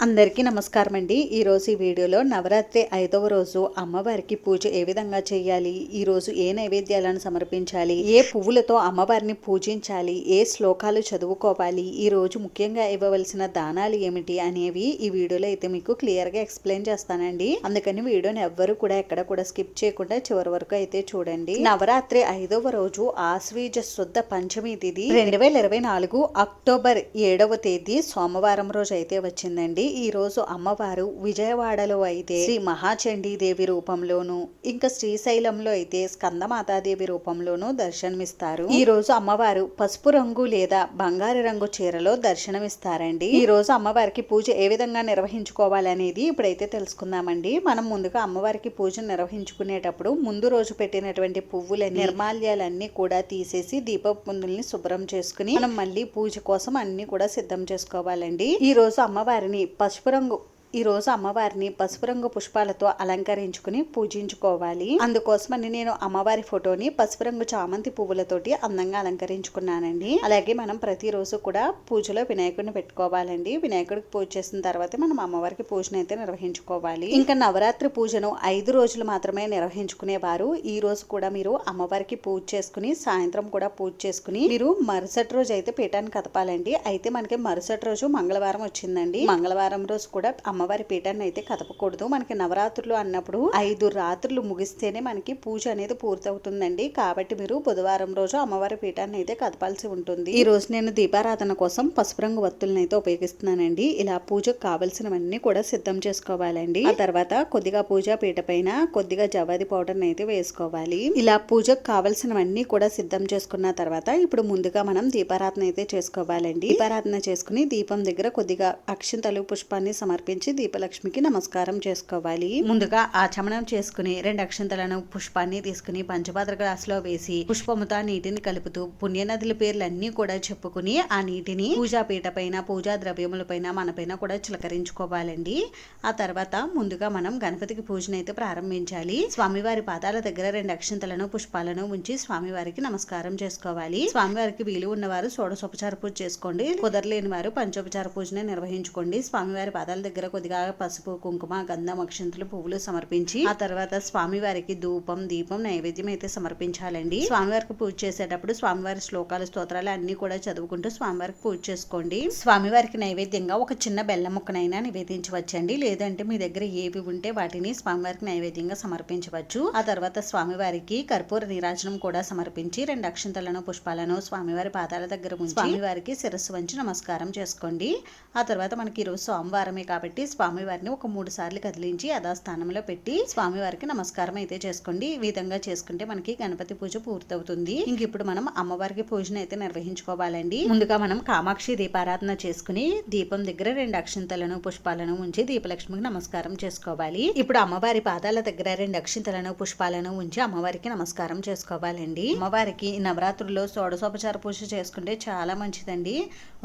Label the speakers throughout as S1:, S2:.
S1: అందరికీ నమస్కారం అండి. ఈరోజు ఈ వీడియోలో నవరాత్రి 5వ రోజు అమ్మవారికి పూజ ఏ విధంగా చేయాలి, ఈరోజు ఏ నైవేద్యాలను సమర్పించాలి, ఏ పువ్వులతో అమ్మవారిని పూజించాలి, ఏ శ్లోకాలు చదువుకోవాలి, ఈరోజు ముఖ్యంగా ఇవ్వవలసిన దానాలు ఏమిటి అనేవి ఈ వీడియోలో అయితే మీకు క్లియర్గా ఎక్స్ప్లెయిన్ చేస్తానండి. అందుకని వీడియోని ఎవ్వరూ కూడా ఎక్కడ కూడా స్కిప్ చేయకుండా చివరి వరకు అయితే చూడండి. నవరాత్రి 5వ రోజు ఆశ్వీజ శుద్ధ పంచమి తిథి 2024 అక్టోబర్ 7వ తేదీ సోమవారం రోజు అయితే వచ్చిందండి. ఈ రోజు అమ్మవారు విజయవాడలో అయితే శ్రీ మహాచండీదేవి రూపంలోను, ఇంకా శ్రీశైలంలో అయితే స్కందమాతాదేవి రూపంలోను దర్శనమిస్తారు. ఈ రోజు అమ్మవారు పసుపు రంగు లేదా బంగారు రంగు చీరలో దర్శనమిస్తారండి. ఈ రోజు అమ్మవారికి పూజ ఏ విధంగా నిర్వహించుకోవాలనేది ఇప్పుడైతే తెలుసుకుందామండి. మనం ముందుగా అమ్మవారికి పూజ నిర్వహించుకునేటప్పుడు ముందు రోజు పెట్టినటువంటి పువ్వుల నిర్మాల్యాలన్నీ కూడా తీసేసి దీపపుందుల్ని శుభ్రం చేసుకుని మనం మళ్ళీ పూజ కోసం అన్ని కూడా సిద్ధం చేసుకోవాలండి. ఈ రోజు అమ్మవారిని ఈ రోజు అమ్మవారిని పసుపు రంగు పుష్పాలతో అలంకరించుకుని పూజించుకోవాలి. అందుకోసమని నేను అమ్మవారి ఫోటోని పసుపు రంగు చామంతి పువ్వులతోటి అందంగా అలంకరించుకున్నానండి. అలాగే మనం ప్రతిరోజు కూడా పూజలో వినాయకుడిని పెట్టుకోవాలండి. వినాయకుడికి పూజ చేసిన తర్వాత మనం అమ్మవారికి పూజను అయితే నిర్వహించుకోవాలి. ఇంకా నవరాత్రి పూజను 5 రోజులు మాత్రమే నిర్వహించుకునేవారు ఈ రోజు కూడా మీరు అమ్మవారికి పూజ చేసుకుని సాయంత్రం కూడా పూజ చేసుకుని మీరు మరుసటి రోజు అయితే పీఠాన్ని కదపాలండి. అయితే మనకి మరుసటి రోజు మంగళవారం వచ్చిందండి. మంగళవారం రోజు కూడా అమ్మవారి పీఠాన్ని అయితే కదపకూడదు. మనకి నవరాత్రులు అన్నప్పుడు 5 రాత్రులు ముగిస్తేనే మనకి పూజ అనేది పూర్తవుతుందండి. కాబట్టి మీరు బుధవారం రోజు అమ్మవారి పీఠాన్ని అయితే కదపాల్సి ఉంటుంది. ఈ రోజు నేను దీపారాధన కోసం పసుపు రంగు వత్తులను అయితే ఉపయోగిస్తున్నానండి. ఇలా పూజకు కావలసినవన్నీ కూడా సిద్ధం చేసుకోవాలండి. ఆ తర్వాత కొద్దిగా పూజా పీఠ పైన కొద్దిగా జవాది పౌడర్ అయితే వేసుకోవాలి. ఇలా పూజకు కావలసినవన్నీ కూడా సిద్ధం చేసుకున్న తర్వాత ఇప్పుడు ముందుగా మనం దీపారాధన అయితే చేసుకోవాలండి. దీపారాధన చేసుకుని దీపం దగ్గర కొద్దిగా అక్షింతలు పుష్పాన్ని సమర్పించి దీపలక్ష్మికి నమస్కారం చేసుకోవాలి. ముందుగా ఆచమనం చేసుకుని 2 అక్షంతలను పుష్పాన్ని తీసుకుని పంచపాత్ర గ్లాసులో వేసి పుష్పముతో నీటిని కలుపుతూ పుణ్యనదుల పేర్లన్నీ కూడా చెప్పుకుని ఆ నీటిని పూజా పీఠ పైన పూజా ద్రవ్యముల పైన మన పైన కూడా చిలకరించుకోవాలండి. ఆ తర్వాత ముందుగా మనం గణపతికి పూజను అయితే ప్రారంభించాలి. స్వామివారి పాదాల దగ్గర 2 అక్షంతలను పుష్పాలను ఉంచి స్వామివారికి నమస్కారం చేసుకోవాలి. స్వామివారికి వీలు ఉన్నవారు షోడశోపచార పూజ చేసుకోండి. కుదరలేని వారు పంచోపచార పూజనే నిర్వహించుకోండి. స్వామివారి పాదాల దగ్గర కొద్దిగా పసుపు కుంకుమ గంధం అక్షంతలు పువ్వులు సమర్పించి ఆ తర్వాత స్వామివారికి ధూపం దీపం నైవేద్యం అయితే సమర్పించాలండి. స్వామివారికి పూజ చేసేటప్పుడు స్వామివారి శ్లోకాలు స్తోత్రాలు అన్ని కూడా చదువుకుంటూ స్వామివారికి పూజ చేసుకోండి. స్వామివారికి నైవేద్యంగా ఒక చిన్న బెల్లం ముక్కనైనా నివేదించవచ్చండి. లేదంటే మీ దగ్గర ఏవి ఉంటే వాటిని స్వామివారికి నైవేద్యంగా సమర్పించవచ్చు. ఆ తర్వాత స్వామివారికి కర్పూర నీరాజనం కూడా సమర్పించి 2 అక్షంతలను పుష్పాలను స్వామివారి పాదాల దగ్గర ఉంచి స్వామివారికి శిరస్సు వంచి నమస్కారం చేసుకోండి. ఆ తర్వాత మనకి ఈరోజు సోమవారమే కాబట్టి స్వామివారిని ఒక 3 సార్లు కదిలించి యథాస్థానంలో పెట్టి స్వామివారికి నమస్కారం అయితే చేసుకోండి. ఈ విధంగా చేసుకుంటే మనకి గణపతి పూజ పూర్తవుతుంది. ఇంక ఇప్పుడు మనం అమ్మవారికి పూజను అయితే నిర్వహించుకోవాలండి. ముందుగా మనం కామాక్షి దీపారాధన చేసుకుని దీపం దగ్గర 2 అక్షంతలను పుష్పాలను ఉంచి దీపలక్ష్మికి నమస్కారం చేసుకోవాలి. ఇప్పుడు అమ్మవారి పాదాల దగ్గర 2 అక్షంతలను పుష్పాలను ఉంచి అమ్మవారికి నమస్కారం చేసుకోవాలండి. అమ్మవారికి నవరాత్రుల్లో షోడశోపచార పూజ చేసుకుంటే చాలా మంచిదండి.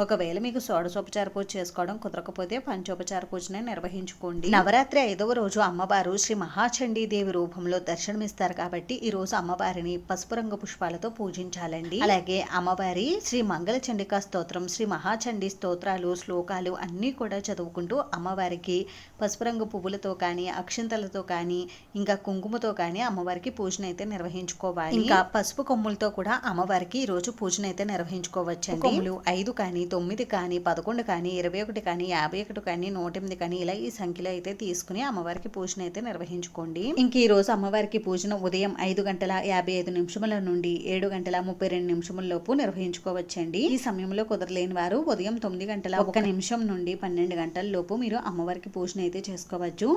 S1: ఒకవేళ మీకు షోడశోపచార పూజ చేసుకోవడం కుదరకపోతే పంచోపచార పూజనే నిర్వహించుకోండి. నవరాత్రి 5వ రోజు అమ్మవారు శ్రీ మహాచండీదేవి రూపంలో దర్శనమిస్తారు కాబట్టి ఈ రోజు అమ్మవారిని పసుపు రంగు పుష్పాలతో పూజించాలండి. అలాగే అమ్మవారి శ్రీ మంగళ చండికా స్తోత్రం శ్రీ మహాచండీ స్తోత్రాలు శ్లోకాలు అన్ని కూడా చదువుకుంటూ అమ్మవారికి పసుపు రంగు పువ్వులతో కానీ అక్షింతలతో కానీ ఇంకా కుంకుమతో కానీ అమ్మవారికి పూజనైతే నిర్వహించుకోవాలి. ఇంకా పసుపు కొమ్ములతో కూడా అమ్మవారికి ఈ రోజు పూజనైతే నిర్వహించుకోవచ్చండి. కొమ్ములు 5 కానీ 9 కానీ 11 కానీ 21 కానీ 51 కానీ 108 కానీ ఇలా ఈ సంఖ్యలో అయితే తీసుకుని అమ్మవారికి పూజను అయితే నిర్వహించుకోండి. ఇంక ఈ రోజు అమ్మవారికి పూజను ఉదయం 5:55 నుండి 7:32 లోపు నిర్వహించుకోవచ్చండి. ఈ సమయంలో కుదరలేని వారు ఉదయం 9:01 నుండి 12 గంటల లోపు మీరు అమ్మవారికి పూజను అయితే చేసుకోవచ్చు.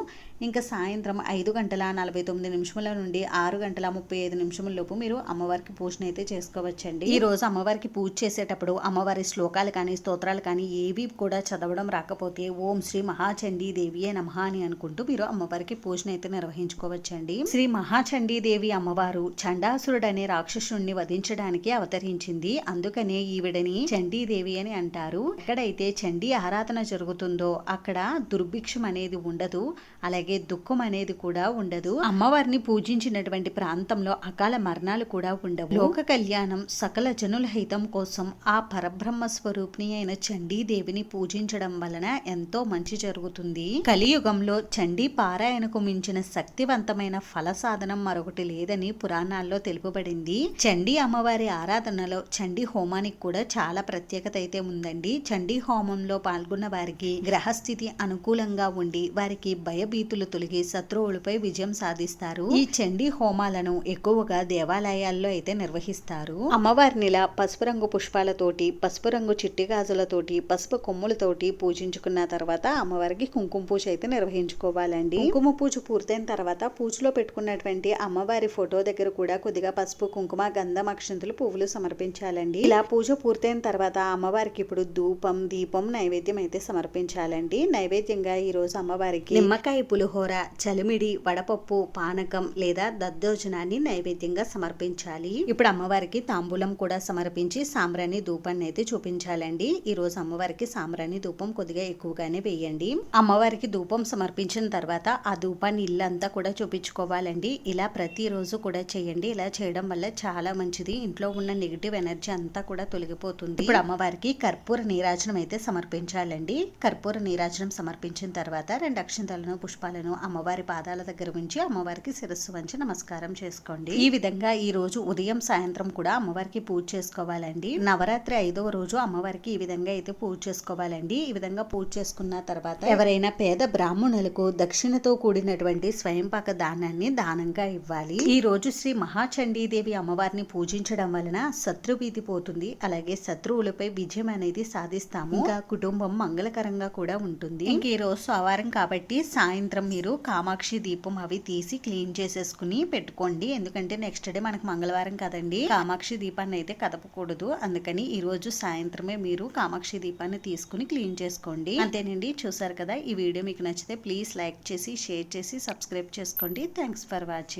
S1: ఇంకా సాయంత్రం 5:49 నుండి 6:35 లోపు మీరు అమ్మవారికి పూజను అయితే చేసుకోవచ్చండి. ఈ రోజు అమ్మవారికి పూజ చేసేటప్పుడు అమ్మవారి శ్లోకాలు కానీ స్తోత్రాలు కానీ ఏవి కూడా చదవడం రాకపోతే ఓం శ్రీ మహాచండీదేవియే నమః అని అనుకుంటూ మీరు అమ్మవారికి పూజను అయితే నిర్వహించుకోవచ్చండి. శ్రీ మహాచండీదేవి అమ్మవారు చండాసురుడనే రాక్షసుడిని వధించడానికి అవతరించింది. అందుకనే ఈవిడని చండీదేవి అని అంటారు. ఎక్కడైతే చండీ ఆరాధన జరుగుతుందో అక్కడ దుర్భిక్షం అనేది ఉండదు, అలాగే దుఃఖం అనేది కూడా ఉండదు. అమ్మవారిని పూజించినటువంటి ప్రాంతంలో అకాల మరణాలు కూడా ఉండవు. లోక కళ్యాణం సకల జనుల హితం కోసం ఆ పరబ్రహ్మ స్వరూపిణి అయిన చండీదేవిని పూజించడం వలన ఎంతో మంచి జరుగుతుంది. జరుగుతుంది. కలియుగంలో చండీ పారాయణకు మించిన శక్తివంతమైన ఫల సాధనం మరొకటి లేదని పురాణాల్లో తెలుపబడింది. చండీ అమ్మవారి ఆరాధనలో చండీ హోమానికి కూడా చాలా ప్రత్యేకత అయితే ఉందండి. చండీ హోమంలో పాల్గొన్న వారికి గ్రహస్థితి అనుకూలంగా ఉండి వారికి భయభీతులు తొలగి శత్రువులపై విజయం సాధిస్తారు. ఈ చండీ హోమాలను ఎక్కువగా దేవాలయాల్లో అయితే నిర్వహిస్తారు. అమ్మవారినిలా పసుపు రంగు పుష్పాలతోటి, పసుపు రంగు చిట్టి గాజులతోటి, పసుపు కొమ్ములతోటి పూజించుకున్న తర్వాత అమ్మవారికి కుంకుమ పూజ అయితే నిర్వహించుకోవాలండి. కుంకుమ పూజ పూర్తయిన తర్వాత పూజలో పెట్టుకున్నటువంటి అమ్మవారి ఫోటో దగ్గర కూడా కొద్దిగా పసుపు, కుంకుమ, గంధం, అక్షంతలు, పువ్వులు సమర్పించాలండి. ఇలా పూజ పూర్తయిన తర్వాత అమ్మవారికి ఇప్పుడు ధూపం, దీపం, నైవేద్యం అయితే సమర్పించాలండి. నైవేద్యంగా ఈ రోజు అమ్మవారికి నిమ్మకాయ పులిహోర, చలిమిడి, వడపప్పు, పానకం లేదా దద్దోజనాన్ని నైవేద్యంగా సమర్పించాలి. ఇప్పుడు అమ్మవారికి తాంబూలం కూడా సమర్పించి సాంబ్రాణి ధూపాన్ని అయితే చూపించాలండి. ఈ రోజు అమ్మవారికి సాంబ్రాణి ధూపం కొద్దిగా ఎక్కువగానే వేయండి. అమ్మవారికి ధూపం సమర్పించిన తర్వాత ఆ ధూపాన్ని ఇల్లంతా కూడా చూపించుకోవాలండి. ఇలా ప్రతిరోజు కూడా చేయండి. ఇలా చేయడం వల్ల చాలా మంచిది. ఇంట్లో ఉన్న నెగిటివ్ ఎనర్జీ అంతా కూడా తొలగిపోతుంది. ఇప్పుడు అమ్మవారికి కర్పూర నీరాజనం అయితే సమర్పించాలండి. కర్పూర నీరాజనం సమర్పించిన తర్వాత 2 అక్షంతలను, పుష్పాలను అమ్మవారి పాదాల దగ్గర ఉంచి అమ్మవారికి శిరస్సు వంచి నమస్కారం చేసుకోండి. ఈ విధంగా ఈ రోజు ఉదయం, సాయంత్రం కూడా అమ్మవారికి పూజ చేసుకోవాలండి. నవరాత్రి 5వ రోజు అమ్మవారికి ఈ విధంగా అయితే పూజ చేసుకోవాలండి. ఈ విధంగా పూజ చేసుకున్న తర్వాత ఎవరైనా పేద బ్రాహ్మణులకు దక్షిణతో కూడినటువంటి స్వయంపాక దానాన్ని దానంగా ఇవ్వాలి. ఈ రోజు శ్రీ మహాచండీదేవి అమ్మవారిని పూజించడం వలన శత్రుభీతి పోతుంది. అలాగే శత్రువులపై విజయం అనేది సాధిస్తాము. ఇంకా కుటుంబం మంగళకరంగా కూడా ఉంటుంది. ఇంక ఈ రోజు సోమవారం కాబట్టి సాయంత్రం మీరు కామాక్షి దీపం అవి తీసి క్లీన్ చేసేసుకుని పెట్టుకోండి. ఎందుకంటే నెక్స్ట్ డే మనకు మంగళవారం కదండి, కామాక్షి దీపాన్ని అయితే కదపకూడదు. అందుకని ఈ రోజు సాయంత్రమే మీరు కామాక్షి దీపాన్ని తీసుకుని క్లీన్ చేసుకోండి. అంతేనండి. చూసారు కదా, ఈ వీడియో మీకు నచ్చితే ప్లీజ్ లైక్ చేసి, షేర్ చేసి, సబ్స్క్రైబ్ చేసుకోండి. Thanks for watching.